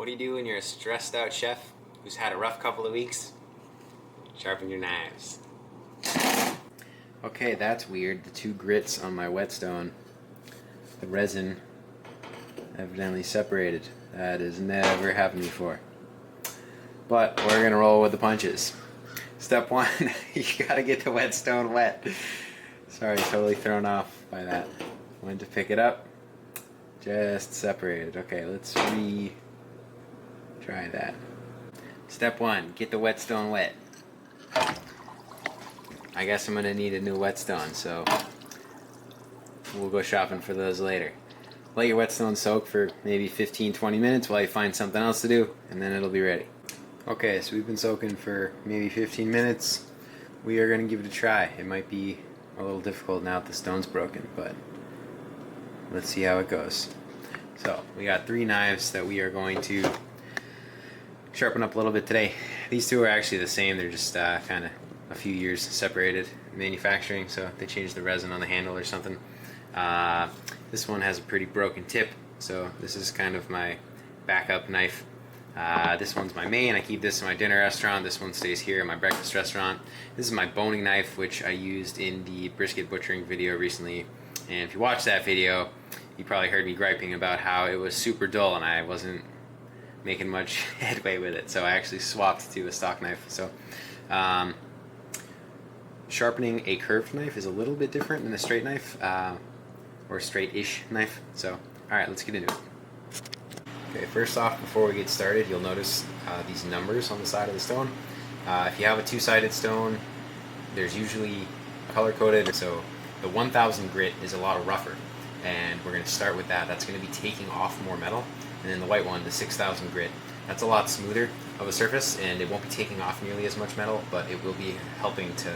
What do you do when you're a stressed out chef who's had a rough couple of weeks? Sharpen your knives. Okay, that's weird. The two grits on my whetstone, the resin evidently separated. That has never happened before. But we're gonna roll with the punches. Step one, you gotta get the whetstone wet. Sorry, totally thrown off by that. Went to pick it up, just separated. Okay, let's try that. Step one, get the whetstone wet. I guess I'm gonna need a new whetstone, so we'll go shopping for those later. Let your whetstone soak for maybe 15-20 minutes while you find something else to do, and then it'll be ready. Okay, so we've been soaking for maybe 15 minutes. We are gonna give it a try. It might be a little difficult now that the stone's broken, but let's see how it goes. So we got 3 knives that we are going to sharpen up a little bit today. These two are actually the same. They're just kind of a few years separated in manufacturing, so they changed the resin on the handle or something. This one has a pretty broken tip, so this is kind of my backup knife. This one's my main. I keep this in my dinner restaurant. This one stays here in my breakfast restaurant. This is my boning knife, which I used in the brisket butchering video recently. And if you watched that video, you probably heard me griping about how it was super dull and I wasn't making much headway with it. So I actually swapped to a stock knife. So sharpening a curved knife is a little bit different than a straight knife, or straight-ish knife. So, alright, let's get into it. Okay, first off, before we get started, you'll notice these numbers on the side of the stone. If you have a two-sided stone, there's usually color-coded, so the 1000 grit is a lot rougher, and we're going to start with that. That's going to be taking off more metal. And then the white one, the 6000 grit, that's a lot smoother of a surface, and it won't be taking off nearly as much metal, but it will be helping to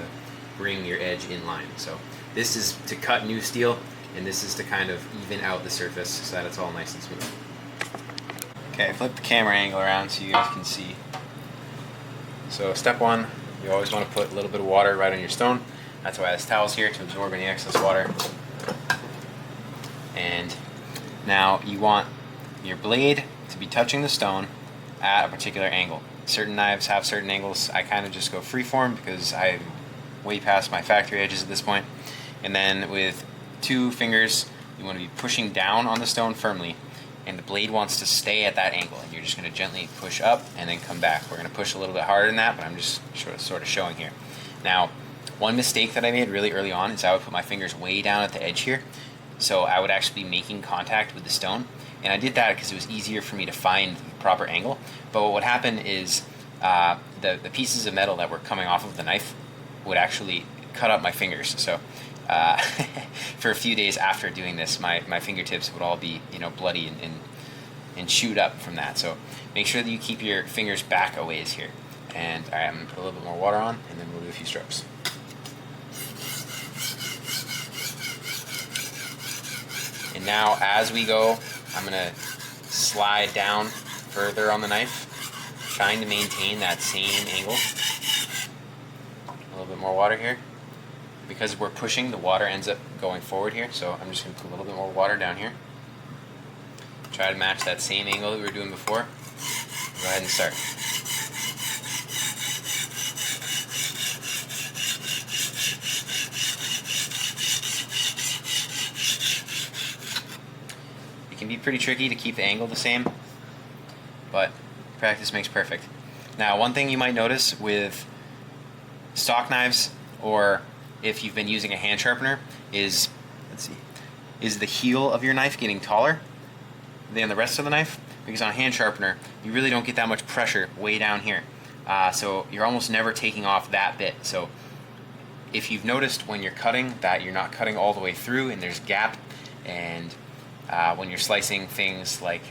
bring your edge in line. So this is to cut new steel, and this is to kind of even out the surface so that it's all nice and smooth. Okay, flip the camera angle around so you guys can see. So step one, you always want to put a little bit of water right on your stone. That's why this towel's here, to absorb any excess water. And now you want your blade to be touching the stone at a particular angle. Certain knives have certain angles. I kind of just go freeform because I'm way past my factory edges at this point. And then with 2 fingers, you want to be pushing down on the stone firmly, and the blade wants to stay at that angle, and you're just going to gently push up and then come back. We're going to push a little bit harder than that, but I'm just sort of showing here. Now, one mistake that I made really early on is I would put my fingers way down at the edge here, so I would actually be making contact with the stone, and I did that because it was easier for me to find the proper angle. But what would happen is the pieces of metal that were coming off of the knife would actually cut up my fingers. So for a few days after doing this, my fingertips would all be, bloody and chewed up from that. So make sure that you keep your fingers back a ways here. And I'm going to put a little bit more water on, and then we'll do a few strokes. And now as we go, I'm going to slide down further on the knife, trying to maintain that same angle. A little bit more water here. Because we're pushing, the water ends up going forward here, so I'm just going to put a little bit more water down here. Try to match that same angle that we were doing before. Go ahead and start. It can be pretty tricky to keep the angle the same, but practice makes perfect. Now, one thing you might notice with stock knives, or if you've been using a hand sharpener, is the heel of your knife getting taller than the rest of the knife? Because on a hand sharpener, you really don't get that much pressure way down here. So you're almost never taking off that bit. So if you've noticed when you're cutting that you're not cutting all the way through and there's gap, and when you're slicing things like,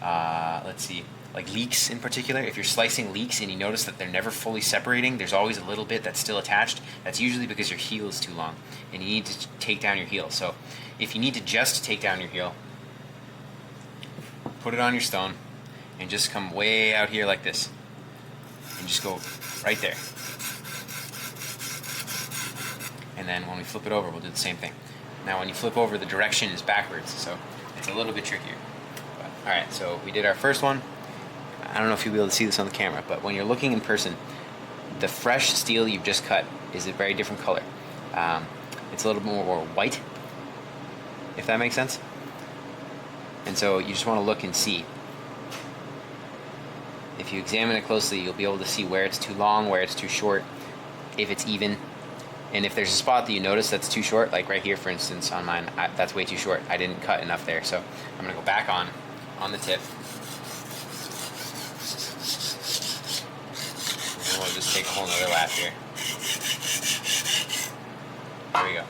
like leeks in particular, if you're slicing leeks and you notice that they're never fully separating, there's always a little bit that's still attached, that's usually because your heel is too long and you need to take down your heel. So if you need to just take down your heel, put it on your stone and just come way out here like this and just go right there. And then when we flip it over, we'll do the same thing. Now when you flip over, the direction is backwards, so it's a little bit trickier. Alright, so we did our first one. I don't know if you'll be able to see this on the camera, but when you're looking in person, the fresh steel you've just cut is a very different color. It's a little more white, if that makes sense. And so you just want to look and see. If you examine it closely, you'll be able to see where it's too long, where it's too short, if it's even. And if there's a spot that you notice that's too short, like right here for instance on mine, that's way too short. I didn't cut enough there, so I'm going to go back on the tip. And we'll just take a whole nother lap here. There we go.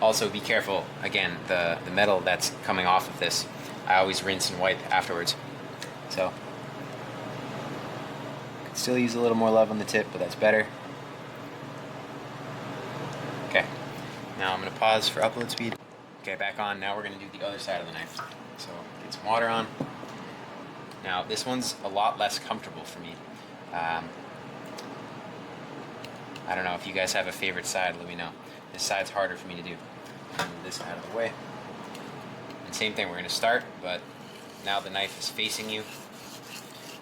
Also be careful, again, the metal that's coming off of this, I always rinse and wipe afterwards. So, could still use a little more love on the tip, but that's better. Okay, now I'm going to pause for upload speed. Okay, back on. Now we're going to do the other side of the knife. So, get some water on. Now, this one's a lot less comfortable for me. I don't know if you guys have a favorite side, let me know. This side's harder for me to do. Move this out of the way. And same thing, we're going to start, but now the knife is facing you.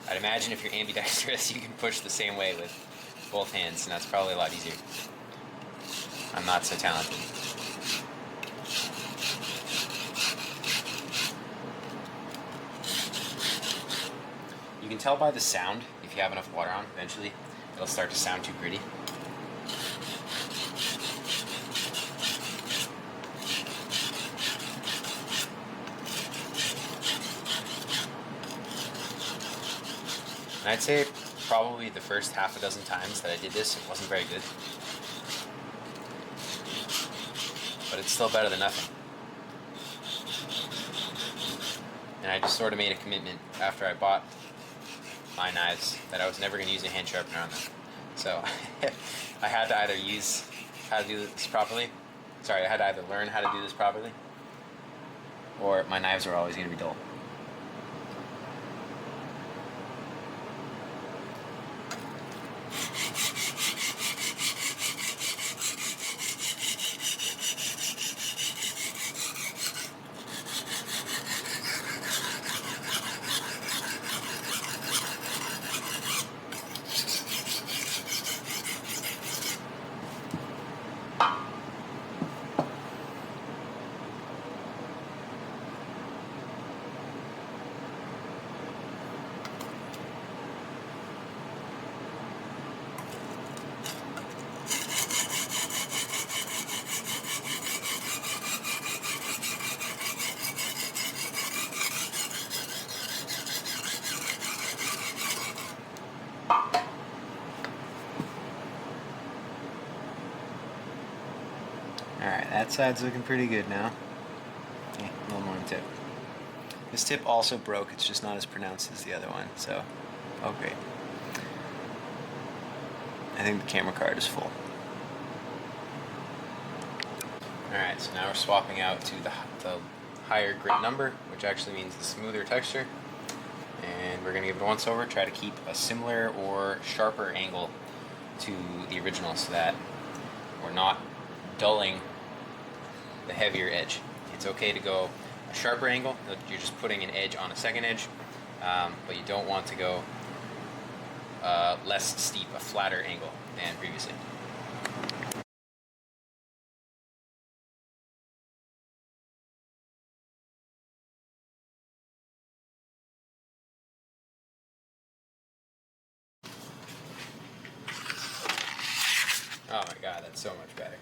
I'd imagine if you're ambidextrous, you can push the same way with both hands, and that's probably a lot easier. I'm not so talented. You can tell by the sound, if you have enough water on, eventually, it'll start to sound too gritty. And I'd say probably the first half a dozen times that I did this, it wasn't very good. But it's still better than nothing. And I just sort of made a commitment after I bought my knives that I was never going to use a hand sharpener on them. So I had to either use how to do this properly. Sorry, I had to either learn how to do this properly, or my knives are always going to be dull. Alright, that side's looking pretty good now. Okay, a little more on the tip. This tip also broke, it's just not as pronounced as the other one, so, oh great. I think the camera card is full. Alright, so now we're swapping out to the higher grit number, which actually means the smoother texture. And we're going to give it a once over, try to keep a similar or sharper angle to the original so that we're not dulling the heavier edge. It's okay to go a sharper angle, you're just putting an edge on a second edge, but you don't want to go less steep, a flatter angle than previously. Oh my god, that's so much better.